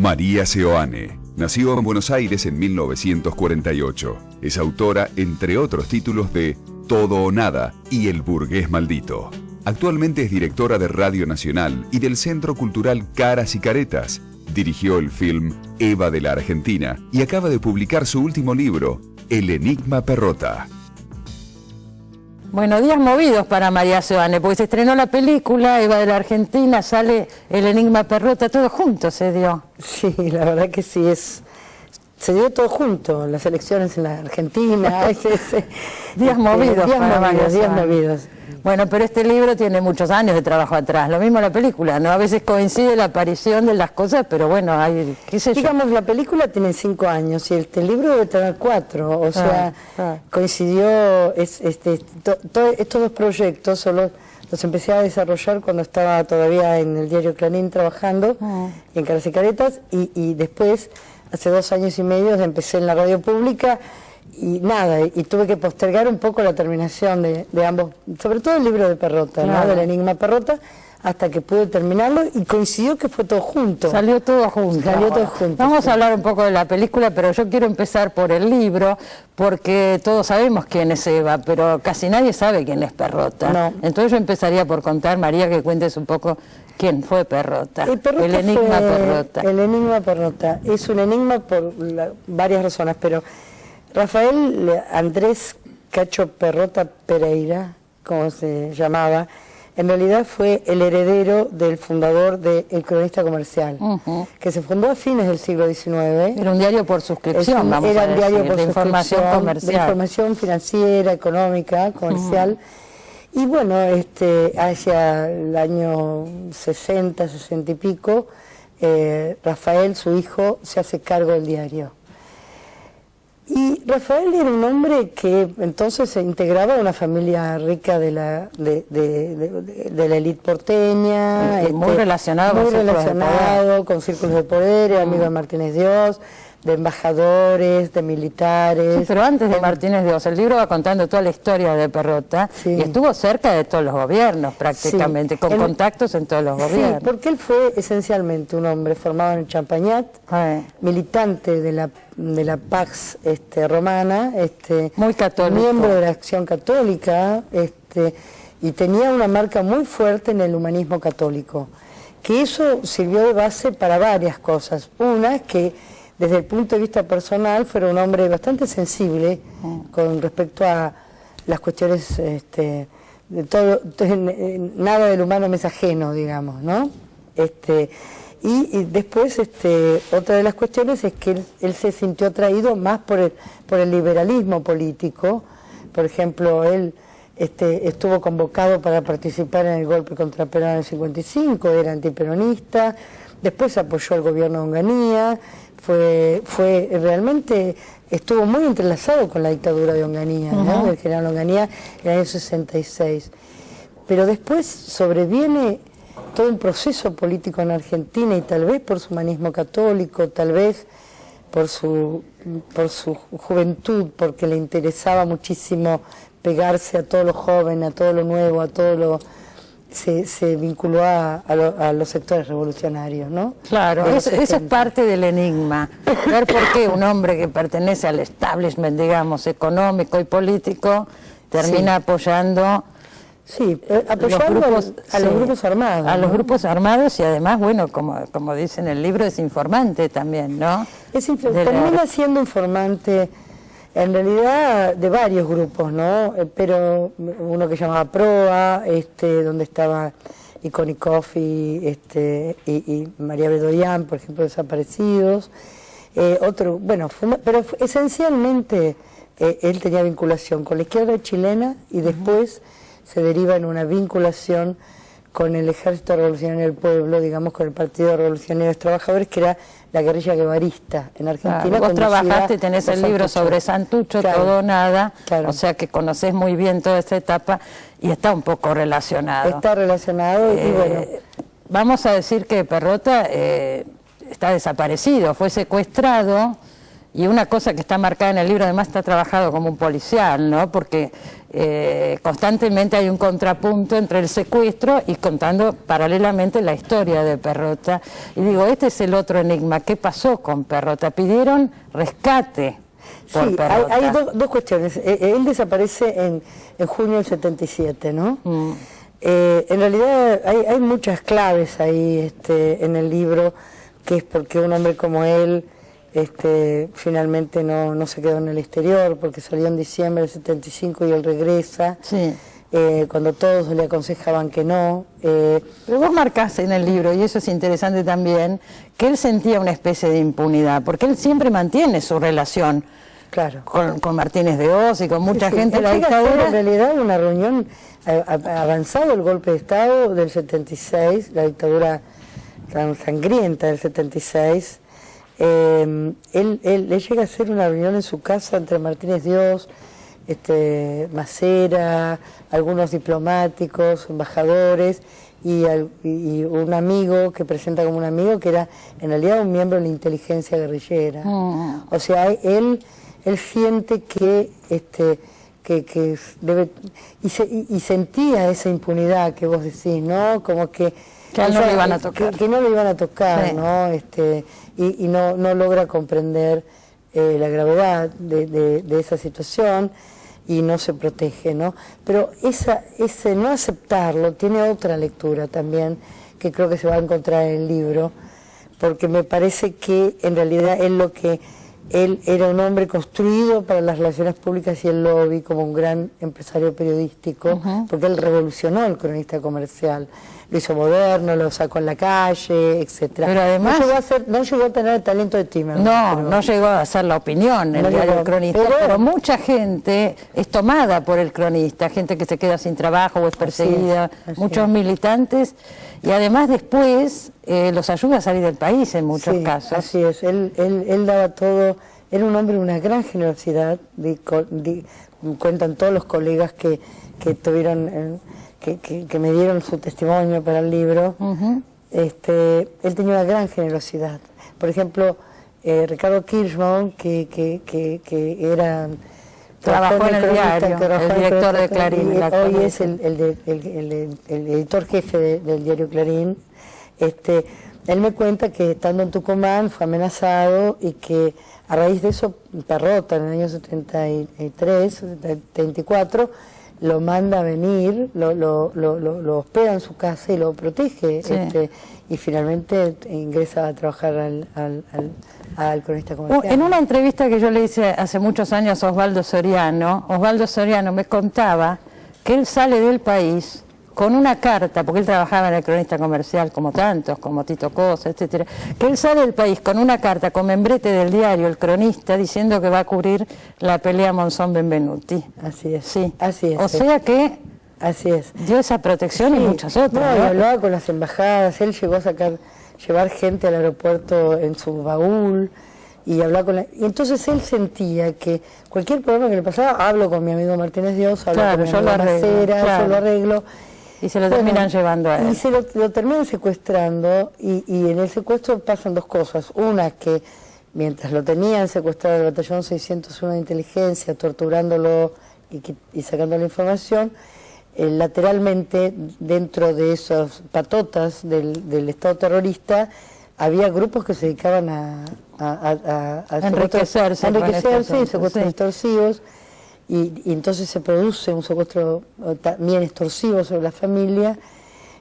María Seoane nació en Buenos Aires en 1948. Es autora, entre otros títulos, de Todo o Nada y El burgués maldito. Actualmente es directora de Radio Nacional y del Centro Cultural Caras y Caretas. Dirigió el film Eva de la Argentina y acaba de publicar su último libro, El Enigma Perrota. Bueno, días movidos para María Seoane, porque se estrenó la película Eva de la Argentina, sale El Enigma Perrota, todo junto se dio. Sí, la verdad que sí, se dio todo junto, las elecciones en la Argentina. Días movidos para María días Seoane. movidos. Bueno, pero este libro tiene muchos años de trabajo atrás, lo mismo la película, ¿no? A veces coincide la aparición de las cosas, pero bueno, hay, qué sé yo. Digamos, la película tiene 5 años y el libro debe tener 4, o sea, coincidió, estos dos proyectos solo los empecé a desarrollar cuando estaba todavía en el diario Clarín trabajando, en Caras y Caretas, y después, hace 2 años y medio, empecé en la radio pública. Y nada, y tuve que postergar un poco la terminación de ambos, sobre todo el libro de Perrota, claro, ¿no? Del Enigma Perrota, hasta que pude terminarlo y coincidió que fue todo junto. Salió todo junto. Salió todo junto. Vamos a hablar un poco de la película, pero yo quiero empezar por el libro, porque todos sabemos quién es Eva, pero casi nadie sabe quién es Perrota. No. Entonces yo empezaría por contar, María, que cuentes un poco quién fue Perrota. El Enigma Perrota. El Enigma Perrota. Es un enigma por varias razones, pero Rafael Andrés Cacho Perrota Pereira, como se llamaba, en realidad fue el heredero del fundador de El Cronista Comercial, que se fundó a fines del siglo XIX. Era un diario por suscripción, era un diario por de información comercial. De información financiera, económica, comercial. Y bueno, hacia el año 60, 60 y pico, Rafael, su hijo, se hace cargo del diario. Y Rafael era un hombre que entonces se integraba a una familia rica de la élite porteña, muy relacionado con círculos de poder, era amigo de Martínez Dios, de embajadores, de militares. Sí, pero antes de Martínez Dios, el libro va contando toda la historia de Perrota, sí, y estuvo cerca de todos los gobiernos prácticamente, sí, con contactos en todos los gobiernos. Sí, porque él fue esencialmente un hombre formado en Champagnat, militante de la Pax Romana, muy católico, miembro de la Acción Católica, y tenía una marca muy fuerte en el humanismo católico, que eso sirvió de base para varias cosas. Una es que desde el punto de vista personal fuera un hombre bastante sensible con respecto a las cuestiones de todo, nada del humano me es ajeno, digamos, ¿no? Y después otra de las cuestiones es que él se sintió atraído más por el liberalismo político. Por ejemplo, él estuvo convocado para participar en el golpe contra Perón en el 55, era antiperonista, después apoyó al gobierno de Onganía, realmente estuvo muy entrelazado con la dictadura de Onganía, ¿no? Del general Onganía en el año 66. Pero después sobreviene todo un proceso político en Argentina, y tal vez por su humanismo católico, tal vez por su juventud, porque le interesaba muchísimo pegarse a todo lo joven, a todo lo nuevo, a todo lo... Se vinculó a los sectores revolucionarios, ¿no? Claro, eso es parte del enigma. Ver por qué un hombre que pertenece al establishment, digamos, económico y político, termina apoyando... Sí, apoyando a los grupos armados. A los grupos armados, y además, bueno, como dice en el libro, es informante también, ¿no? Termina siendo informante, en realidad, de varios grupos, ¿no? Pero uno que llamaba Proa, donde estaba Ikonikov y María Bedoyan, por ejemplo, desaparecidos. Pero esencialmente él tenía vinculación con la izquierda chilena, y después se deriva en una vinculación con el Ejército Revolucionario del Pueblo, digamos, con el Partido Revolucionario de los Trabajadores, que era la guerrilla guevarista en Argentina. Vos trabajaste, tenés el libro sobre Santucho, Todo o Nada, o sea que conocés muy bien toda esa etapa y está un poco relacionado. Está relacionado y bueno. Vamos a decir que Perrota está desaparecido, fue secuestrado Y una cosa que está marcada en el libro, además está trabajado como un policial, ¿no? Porque constantemente hay un contrapunto entre el secuestro y contando paralelamente la historia de Perrota. Y digo, este es el otro enigma. ¿Qué pasó con Perrota? Pidieron rescate por Perrota. Hay dos cuestiones. Él desaparece en junio del 77, ¿no? En realidad hay muchas claves ahí en el libro, que es porque un hombre como él finalmente no se quedó en el exterior, porque salió en diciembre del 75 y él regresa, Sí. Cuando todos le aconsejaban que no. Pero vos marcás en el libro, y eso es interesante también, que él sentía una especie de impunidad, porque él siempre mantiene su relación Claro. con Martínez de Oz y con mucha gente de la Él llega a hacer, dictadura. en realidad, una reunión, avanzado el golpe de Estado del 76, la dictadura tan sangrienta del 76, él llega a hacer una reunión en su casa entre Martínez de Oz, Macera, algunos diplomáticos, embajadores y un amigo que presenta como un amigo que era en realidad un miembro de la inteligencia guerrillera. O sea, él siente que debe y sentía esa impunidad que vos decís, ¿no? Como que no le iban a tocar. Que no le iban a tocar, Sí. ¿no? Y no logra comprender la gravedad de esa situación y no se protege, ¿no? Pero ese no aceptarlo tiene otra lectura también, que creo que se va a encontrar en el libro, porque me parece que en realidad él era un hombre construido para las relaciones públicas y el lobby como un gran empresario periodístico, porque él revolucionó el cronista comercial, lo hizo moderno, lo sacó en la calle, etcétera. Pero además no llegó a tener el talento de Timerman. no llegó a ser la opinión el No diario llegó, El Cronista, pero mucha gente es tomada por El Cronista, gente que se queda sin trabajo o es perseguida, así muchos es. militantes, y además después los ayuda a salir del país en muchos casos. Así es, él daba todo, era un hombre de una gran generosidad, cuentan todos los colegas que tuvieron, que me dieron su testimonio para el libro. Él tenía una gran generosidad. Por ejemplo, Ricardo Kirchbaum, que era... Trabajó en el diario, el director de Clarín. Hoy es el editor jefe del diario Clarín. Él me cuenta que estando en Tucumán fue amenazado y que a raíz de eso Perrota en el año 73, 74, lo manda a venir, lo hospeda en su casa y lo protege. Sí. Y finalmente ingresa a trabajar al cronista comercial. En una entrevista que yo le hice hace muchos años a Osvaldo Soriano me contaba que él sale del país con una carta, porque él trabajaba en el cronista comercial como tantos, como Tito Cosa, etcétera, que él sale del país con una carta con membrete del diario El Cronista diciendo que va a cubrir la pelea Monzón-Benvenuti. Así es. Sí. Así es. O sea que así es. dio esa protección y muchas otras. Y ¿no? hablaba con las embajadas, él llegó a llevar gente al aeropuerto en su baúl y hablaba con y entonces él sentía que cualquier problema que le pasaba, hablo con mi amigo Martínez de Oz, hablo con mi amigo Macera, yo lo arreglo. Y se lo terminan llevando a él. Y se lo terminan secuestrando y en el secuestro pasan dos cosas. Una, que mientras lo tenían secuestrado el batallón 601 de inteligencia, torturándolo y sacando la información, lateralmente, dentro de esas patotas del Estado terrorista, había grupos que se dedicaban a enriquecerse y secuestros extorsivos. Y entonces se produce un secuestro también extorsivo sobre la familia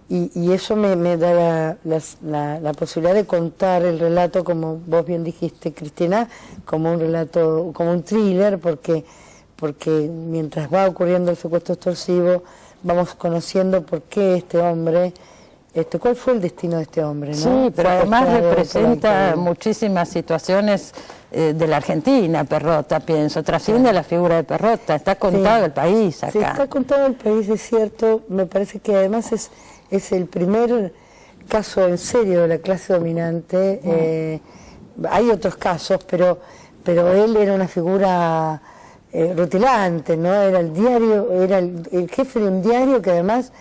y eso me da la posibilidad de contar el relato, como vos bien dijiste, Cristina, como un relato, como un thriller, porque mientras va ocurriendo el secuestro extorsivo vamos conociendo por qué este hombre, cuál fue el destino de este hombre, ¿no? Sí, pero además representa muchísimas situaciones de la Argentina, Perrota, pienso, trasciende a la figura de Perrota, está contado el país acá. Sí, está contado el país, es cierto, me parece que además es el primer caso en serio de la clase dominante, hay otros casos, pero él era una figura rutilante, ¿no? Era el diario, era el jefe de un diario que además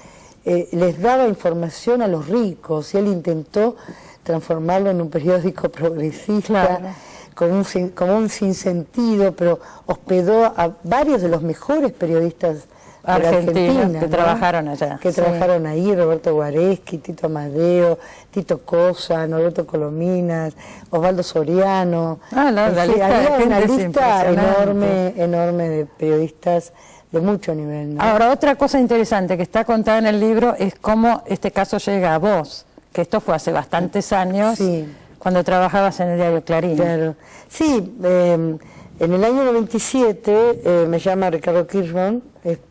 les daba información a los ricos y él intentó transformarlo en un periódico progresista. Claro. como un sinsentido, pero hospedó a varios de los mejores periodistas de Argentina, que ¿no? trabajaron allá. Que trabajaron ahí, Roberto Guareschi, Tito Amadeo, Tito Cosa, Norberto Colominas, Osvaldo Soriano. Había una lista enorme de periodistas de mucho nivel, ¿no? Ahora, otra cosa interesante que está contada en el libro es cómo este caso llega a vos, que esto fue hace bastantes años, sí, cuando trabajabas en el diario Clarín. Claro. Sí, en el año 97 me llama Ricardo Kirchmann,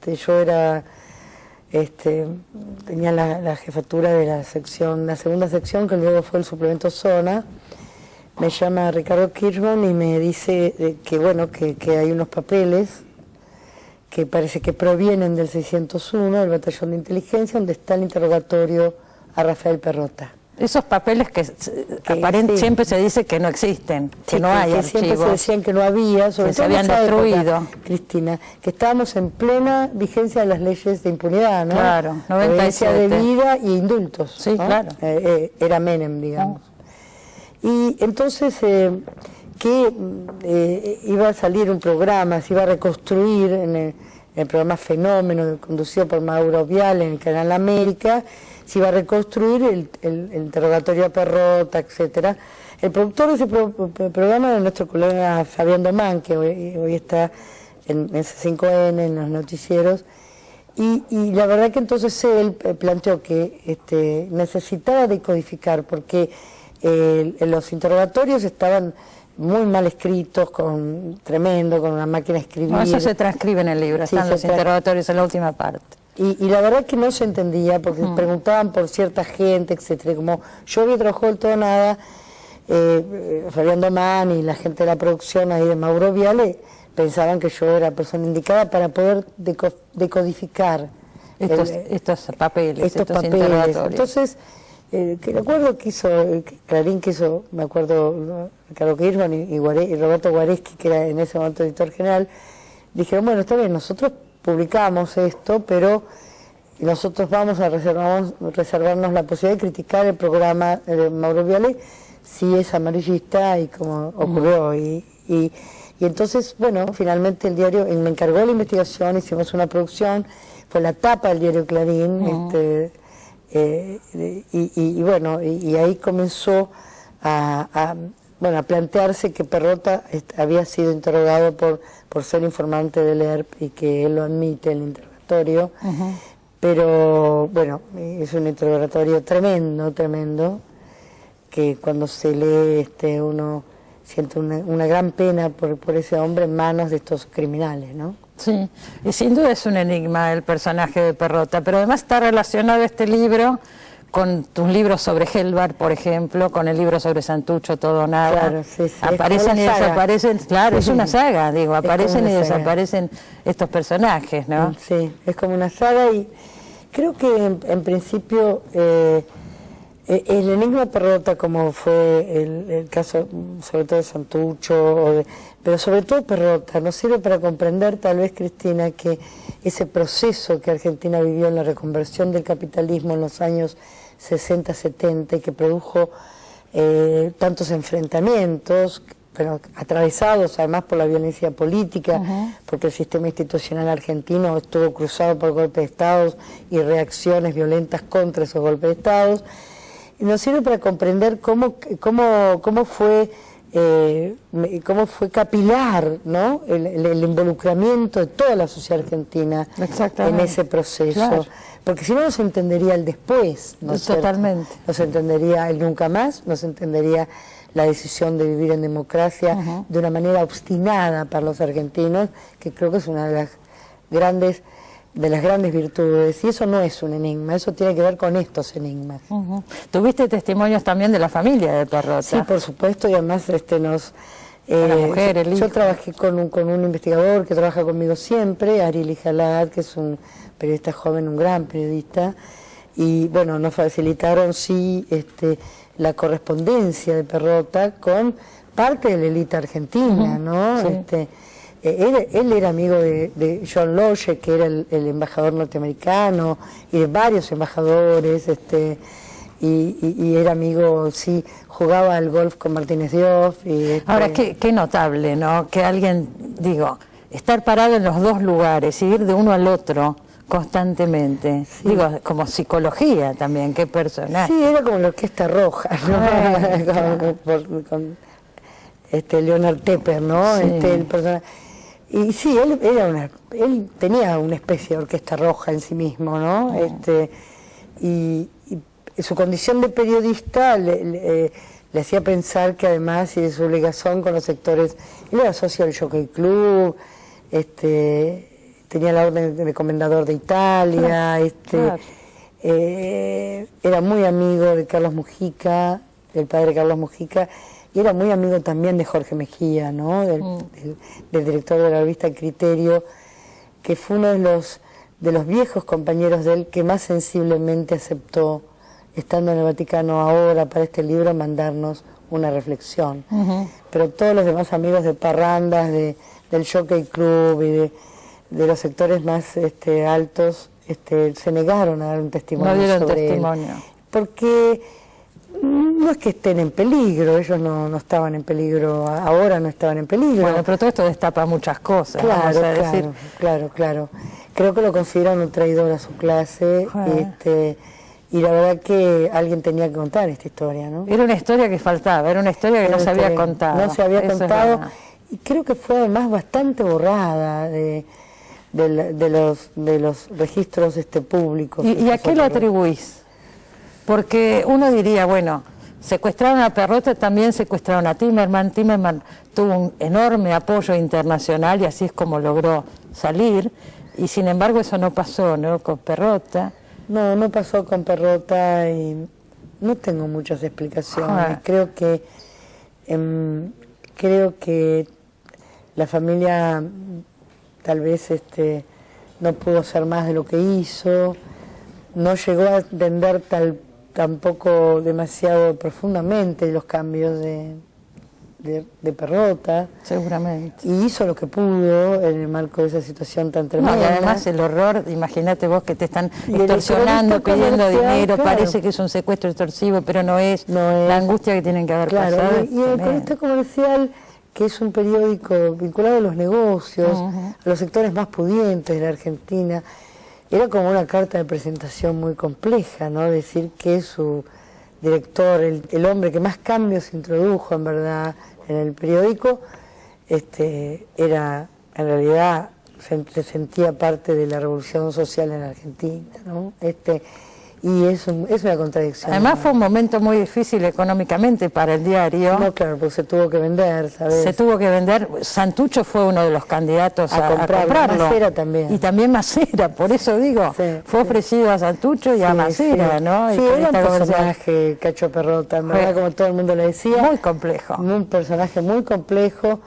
yo era, tenía la jefatura de la segunda sección, que luego fue el suplemento Zona. Me llama Ricardo Kirchmann y me dice que bueno, que hay unos papeles que parece que provienen del 601, del batallón de inteligencia, donde está el interrogatorio a Rafael Perrota. Esos papeles que sí, siempre se dice que no existen, que sí, no hay que archivos. Siempre se decían que no había, sobre que se todo habían en esa destruido. época, Cristina, que estábamos en plena vigencia de las leyes de impunidad, ¿no? Claro, 97. De vida y indultos. Sí, ¿no? claro. Era Menem, digamos. Y entonces iba a salir un programa, se iba a reconstruir en el programa Fenómeno, conducido por Mauro Viale en el Canal América, se iba a reconstruir el interrogatorio a Perrota, etcétera. El productor de ese programa era nuestro colega Fabián Domán, que hoy está en C5N, en los noticieros, y la verdad que entonces él planteó que necesitaba decodificar, porque los interrogatorios estaban muy mal escritos, con una máquina de escribir. No, eso se transcribe en el libro, Sí, están los interrogatorios en la última parte. Y la verdad que no se entendía, porque preguntaban por cierta gente, etcétera. Como yo había trabajado el todo o nada, Fabián Domán y la gente de la producción ahí de Mauro Viale pensaban que yo era la persona indicada para poder decodificar estos papeles, estos papeles. interrogatorios. Entonces, que recuerdo que Clarín quiso, me acuerdo, Ricardo Kirchmann y Roberto Guareschi, que era en ese momento editor general, dijeron, bueno, está bien, nosotros publicamos esto, pero nosotros vamos a reservarnos la posibilidad de criticar el programa de Mauro Viale si es amarillista, y como ocurrió. Y entonces, bueno, finalmente el diario me encargó la investigación, hicimos una producción, fue la tapa del diario Clarín, y ahí comenzó a plantearse que Perrota había sido interrogado por ser informante del ERP, y que él lo admite en el interrogatorio, pero bueno, es un interrogatorio tremendo, que cuando se lee uno siente una gran pena por ese hombre en manos de estos criminales, ¿no? Sí, y sin duda es un enigma el personaje de Perrota, pero además está relacionado este libro con tus libros sobre Helbar, por ejemplo, con el libro sobre Santucho, Todo o Nada. Claro, sí, aparecen y desaparecen, claro, es una saga, digo, aparecen y desaparecen estos personajes, ¿no? Sí, es como una saga, y creo que en principio el enigma Perrota, como fue el caso sobre todo de Santucho, pero sobre todo Perrota, nos sirve para comprender tal vez, Cristina, que ese proceso que Argentina vivió en la reconversión del capitalismo en los años 60, 70, y que produjo tantos enfrentamientos, pero atravesados además por la violencia política, porque el sistema institucional argentino estuvo cruzado por golpes de Estado y reacciones violentas contra esos golpes de Estado. Y nos sirve para comprender cómo fue capilar, ¿no? el involucramiento de toda la sociedad argentina en ese proceso. Claro. Porque si no, no se entendería el después, ¿no es cierto? Totalmente. No se entendería el nunca más, no se entendería la decisión de vivir en democracia de una manera obstinada para los argentinos, que creo que es una de las grandes virtudes, y eso no es un enigma, eso tiene que ver con estos enigmas. ¿Tuviste testimonios también de la familia de Perrota? Sí, por supuesto, y además la mujer, el hijo. Yo trabajé con un investigador que trabaja conmigo siempre, Ariel Ijalad, que es un periodista joven, un gran periodista, y bueno, nos facilitaron la correspondencia de Perrota con parte de la élite argentina, ¿no? Sí. Él era amigo de John Loye, que era el embajador norteamericano, y de varios embajadores, y era amigo, sí, jugaba al golf con Martínez Dioff. Ahora, qué notable, ¿no? Que alguien, digo, estar parado en los dos lugares y ir de uno al otro constantemente. Sí. Digo, como psicología también, qué personaje. Sí, era como la Orquesta Roja, ¿no? con Leonard Tepper, ¿no? Sí. El personaje. Y sí, él tenía una especie de orquesta roja en sí mismo, ¿no? Y su condición de periodista le hacía pensar que además, y de su ligación con los sectores, él era socio del Jockey Club, tenía la orden de comendador de Italia, era muy amigo de Carlos Mujica, del padre Carlos Mujica, y era muy amigo también de Jorge Mejía, ¿no? Del director de la revista Criterio, que fue uno de los viejos compañeros de él que más sensiblemente aceptó, estando en el Vaticano ahora para este libro, mandarnos una reflexión. Pero todos los demás amigos de parrandas, del Jockey Club y de los sectores más altos, se negaron a dar un testimonio sobre él. Porque no es que estén en peligro, ellos no estaban en peligro, ahora no estaban en peligro. Bueno, pero todo esto destapa muchas cosas. Claro. Creo que lo consideran un traidor a su clase, y la verdad que alguien tenía que contar esta historia, ¿no? Era una historia que faltaba, era una historia que no se había contado. No se había contado, y creo que fue además bastante borrada de los registros públicos. ¿Y a qué lo atribuís? Porque uno diría, bueno, secuestraron a Perrota, también secuestraron a Timerman. Timerman tuvo un enorme apoyo internacional y así es como logró salir. Y sin embargo eso no pasó, ¿no? Con Perrota. No pasó con Perrota y no tengo muchas explicaciones. Creo que la familia tal vez no pudo hacer más de lo que hizo, no llegó a entender tampoco demasiado profundamente los cambios de Perrota. Seguramente. Y hizo lo que pudo en el marco de esa situación tan tremenda. No, y además el horror, imagínate vos que te están extorsionando, pidiendo dinero, parece que es un secuestro extorsivo, pero no es. La angustia que tienen que haber pasado. Y el Cronista Comercial, que es un periódico vinculado a los negocios, a los sectores más pudientes de la Argentina, era como una carta de presentación muy compleja, ¿no? Decir que su director, el hombre que más cambios introdujo en verdad en el periódico, era, en realidad, se sentía parte de la revolución social en la Argentina, ¿no? Y es una contradicción. Además fue un momento muy difícil económicamente para el diario. No, claro, porque se tuvo que vender, ¿sabes? Se tuvo que vender. Santucho fue uno de los candidatos a comprarlo. Macera también. Y también Macera, por eso digo, fue ofrecido a Santucho y a Macera, ¿no? Sí, era un personaje, Cacho Perrota, en verdad, como todo el mundo le decía. Muy complejo. Un personaje muy complejo.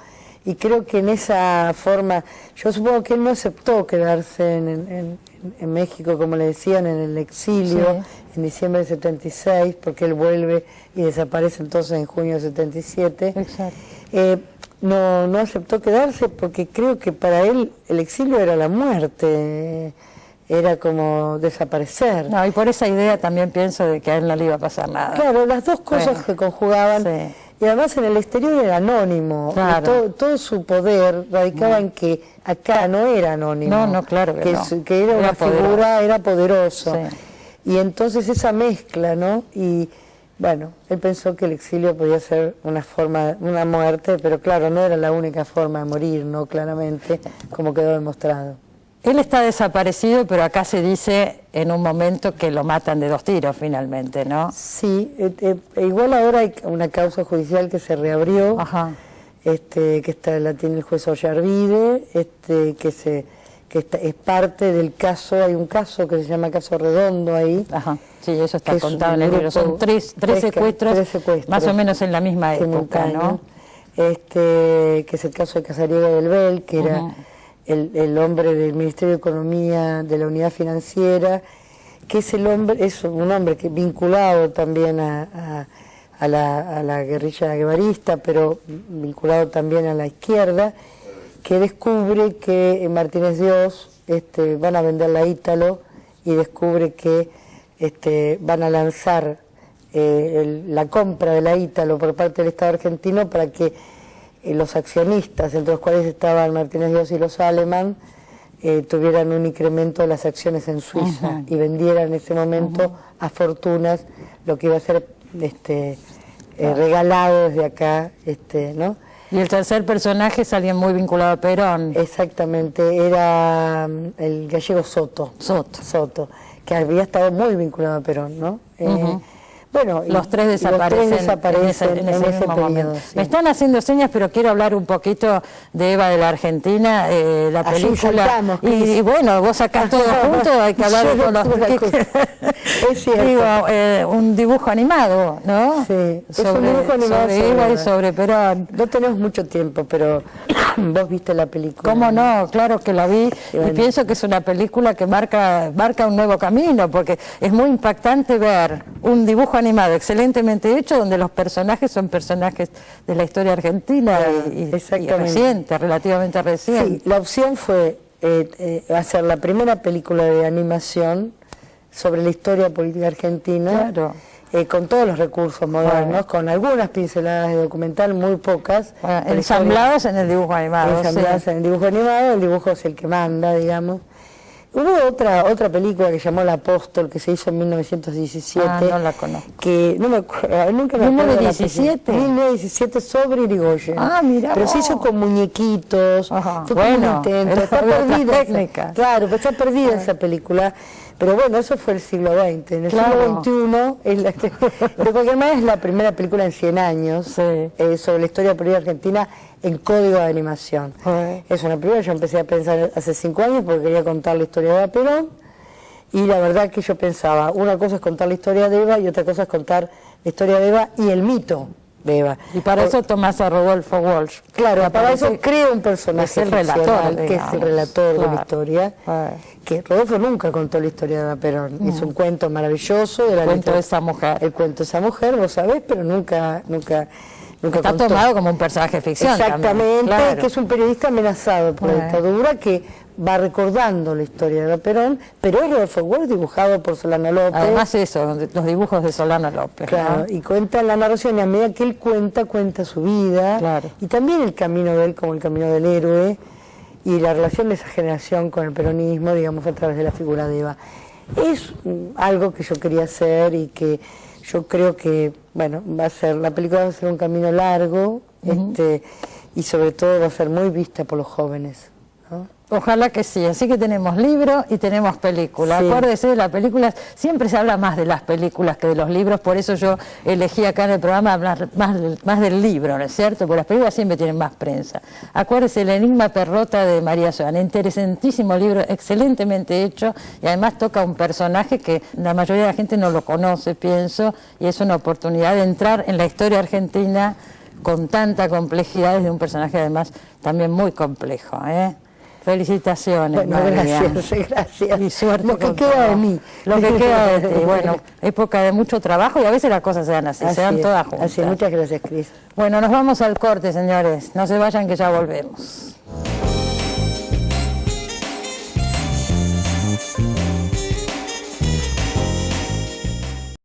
Y creo que en esa forma, yo supongo que él no aceptó quedarse en México, como le decían, en el exilio, en diciembre de 76, porque él vuelve y desaparece entonces en junio de 77. Exacto. No aceptó quedarse porque creo que para él el exilio era la muerte, era como desaparecer. No, y por esa idea también pienso de que a él no le iba a pasar nada. Claro, las dos cosas se conjugaban. Sí. Y además en el exterior era anónimo, todo su poder radicaba en que acá no era anónimo. No, claro que era una figura, era poderoso. Y entonces esa mezcla, ¿no? Y bueno, él pensó que el exilio podía ser una forma, una muerte, pero claro, no era la única forma de morir, ¿no? Claramente, como quedó demostrado. Él está desaparecido, pero acá se dice en un momento que lo matan de 2 tiros finalmente, ¿no? Sí, igual ahora hay una causa judicial que se reabrió, que la tiene el juez Ollarvide, que es parte del caso, hay un caso que se llama Caso Redondo ahí. Sí, eso está contado en el libro, son tres secuestros, más o menos en la misma época, ¿no? Que es el caso de Casariego del Bel, que era el hombre del Ministerio de Economía, de la Unidad Financiera, que es un hombre que vinculado también a la guerrilla guevarista, pero vinculado también a la izquierda, que descubre que Martínez Dios van a vender la Ítalo y descubre que van a lanzar la compra de la Ítalo por parte del Estado argentino para que los accionistas, entre los cuales estaban Martínez Dios y los Alemán, tuvieran un incremento de las acciones en Suiza y vendieran en ese momento a fortunas lo que iba a ser regalado desde acá, ¿no? Y el tercer personaje es alguien muy vinculado a Perón. Exactamente, era el gallego Soto, que había estado muy vinculado a Perón, ¿no? Bueno, los tres desaparecen, en ese mismo momento. Sí. Me están haciendo señas, pero quiero hablar un poquito de Eva de la Argentina, la película. Saltamos, y bueno, vos sacás todo junto, hay que hablar con los... Es cierto. Digo, un dibujo animado, ¿no? Sí, es un dibujo animado sobre Eva y sobre Perón. No tenemos mucho tiempo, pero vos viste la película. ¿Cómo no? Claro que la vi, y pienso que es una película que marca un nuevo camino, porque es muy impactante ver un dibujo animado excelentemente hecho, donde los personajes son personajes de la historia argentina y reciente, relativamente reciente. Sí, la opción fue hacer la primera película de animación sobre la historia política argentina, claro. Con todos los recursos modernos, con algunas pinceladas de documental, muy pocas. Ensambladas en el dibujo animado. Ensambladas en el dibujo animado, el dibujo es el que manda, digamos. Hubo otra película que llamó El Apóstol, que se hizo en 1917. No la conozco. Que no me acuerdo, nunca me acuerdo. ¿1917? 1917 sobre Irigoyen. Mira. Pero se hizo con muñequitos. Fue bueno, un intento. Está perdida. Claro, pero está perdida esa película. Pero bueno, eso fue el siglo XX. En el siglo XXI, de cualquier manera es la primera película en 100 años sobre la historia política argentina en código de animación. Es una película que yo empecé a pensar hace 5 años porque quería contar la historia de Eva Perón, y la verdad que yo pensaba, una cosa es contar la historia de Eva y otra cosa es contar la historia de Eva y el mito de Eva. Y para eso tomás a Rodolfo Walsh. Claro, para eso creo un personaje relator, que es el relator de la historia. Que Rodolfo nunca contó la historia de Eva Perón. Hizo un cuento maravilloso de la cuento de esa mujer. El cuento de esa mujer, vos sabés, pero nunca está contó. Tomado como un personaje de ficción. Exactamente, claro. Que es un periodista amenazado por la dictadura, que va recordando la historia de Eva Perón, pero es Rodolfo Walsh dibujado por Solano López. Además eso, los dibujos de Solano López. Claro, ¿no? Y cuenta la narración, y a medida que él cuenta su vida, y también el camino de él como el camino del héroe, y la relación de esa generación con el peronismo, digamos, a través de la figura de Eva. Es algo que yo quería hacer y que yo creo que, bueno, la película va a ser un camino largo, y sobre todo va a ser muy vista por los jóvenes, ¿no? Ojalá que sí, así que tenemos libro y tenemos película. Acuérdese de las películas, siempre se habla más de las películas que de los libros, por eso yo elegí acá en el programa hablar más del libro, ¿no es cierto? Porque las películas siempre tienen más prensa. Acuérdese El Enigma Perrota de María Soana, interesantísimo libro, excelentemente hecho, y además toca un personaje que la mayoría de la gente no lo conoce, pienso, y es una oportunidad de entrar en la historia argentina con tanta complejidad, desde un personaje además también muy complejo, ¿eh? Felicitaciones, bueno, María. Gracias. Y suerte. Lo que queda de mí. Lo que queda de ti. Bueno, época de mucho trabajo y a veces las cosas se dan así se dan todas juntas. Así, muchas gracias, Cris. Bueno, nos vamos al corte, señores. No se vayan que ya volvemos.